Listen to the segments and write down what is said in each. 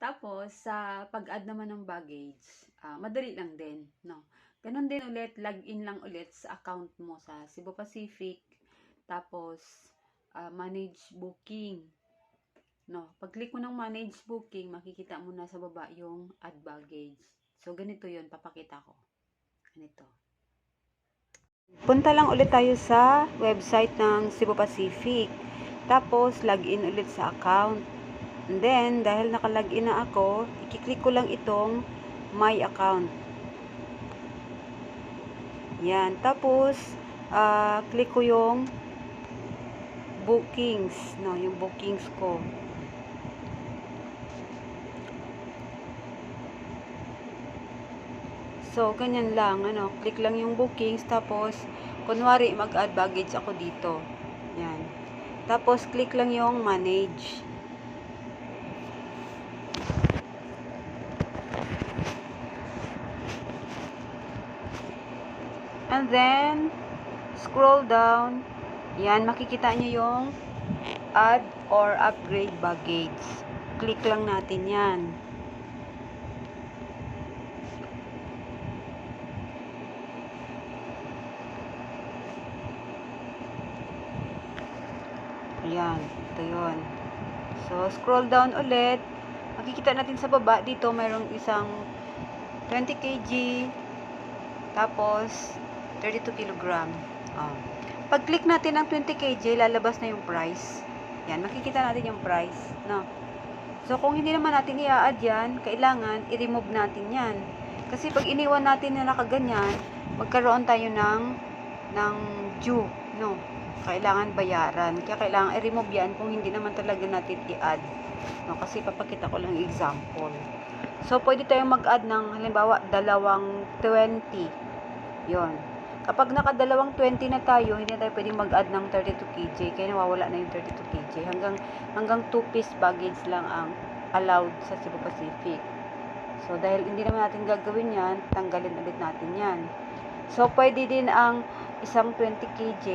Tapos, sa pag-add naman ng baggage, madali lang din, no? Ganun din ulit, login lang ulit sa account mo sa Cebu Pacific. Tapos, manage booking. No, pag-click mo ng manage booking, makikita mo na sa baba yung add baggage. So, ganito yun, papakita ko. Ganito. Punta lang ulit tayo sa website ng Cebu Pacific. Tapos, login ulit sa account. And then, dahil nakalagin na ako, i-click ko lang itong my account. Yan. Tapos, click ko yung bookings, no, yung bookings ko. So, ganyan lang, ano, click lang yung bookings, tapos, kunwari, mag-add baggage ako dito. Yan. Tapos, click lang yung manage. And then, scroll down. Yan, makikita nyo yung add or upgrade baggage. Click lang natin yan. Ayan, ito yun. So, scroll down ulit. Makikita natin sa baba, dito mayroong isang 20 kg, tapos 32 kg. Pag-click natin ng 20 kg, lalabas na yung price. Yan, makikita natin yung price, no? So, kung hindi naman natin i-add yan, kailangan i-remove natin yan. Kasi pag iniwan natin na nakaganyan, magkaroon tayo ng due, no? Kailangan bayaran. Kaya kailangan i-remove yan kung hindi naman talaga natin i-add. No? Kasi papakita ko lang example. So, pwede tayong mag-add ng, halimbawa, 20. Yon. Kapag nakadalawang 20 na tayo, hindi na tayo pwedeng mag-add ng 32 kg. Kaya nawawala na yung 32 kg. Hanggang 2-piece baggage lang ang allowed sa Cebu Pacific. So, dahil hindi naman natin gagawin yan, tanggalin ulit natin yan. So, pwede din ang isang 20 kg,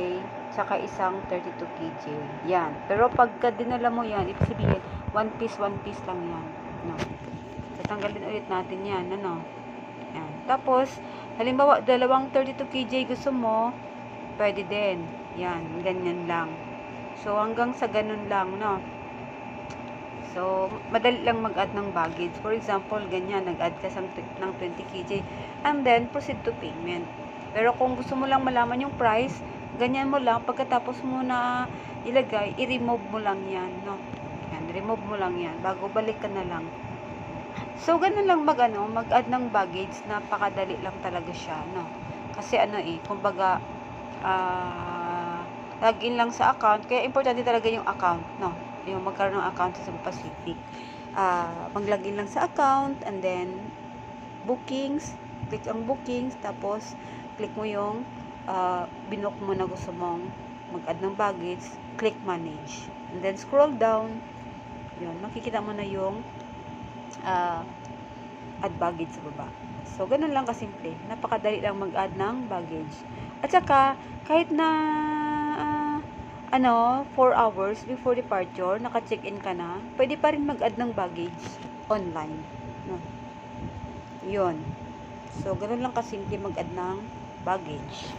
tsaka isang 32 kg. Yan. Pero pagka dinala mo yan, ibig sabihin, 1 piece lang yan. No? So, tanggalin ulit natin yan. Ano? Yan. Tapos, halimbawa, dalawang 32 kg gusto mo, pwede din. Yan. Ganyan lang. So, hanggang sa ganun lang, no? So, madali lang mag-add ng baggage. For example, ganyan, nag-add ka ng 20 kg. And then, proceed to payment. Pero kung gusto mo lang malaman yung price, ganyan mo lang. Pagkatapos mo na ilagay, i-remove mo lang yan, no? Yan, remove mo lang yan. Bago balik ka na lang. So, ganun lang mag-add ng baggage. Napakadali lang talaga siya, no? Kasi kumbaga, login lang sa account. Kaya importante talaga yung account, no? Yung magkaroon ng account sa Cebu Pacific. Mag-login lang sa account, and then, bookings, click ang bookings, tapos, click mo yung binook mo na gusto mong mag-add ng baggage, click manage. And then, scroll down, yun, makikita mo na yung add baggage sa baba. So, ganun lang kasimple. Napakadali lang mag-add ng baggage. At saka, kahit na 4 hours before departure, naka-check-in ka na, pwede pa rin mag-add ng baggage online. No? Yun. So, ganun lang kasimple mag-add ng baggage.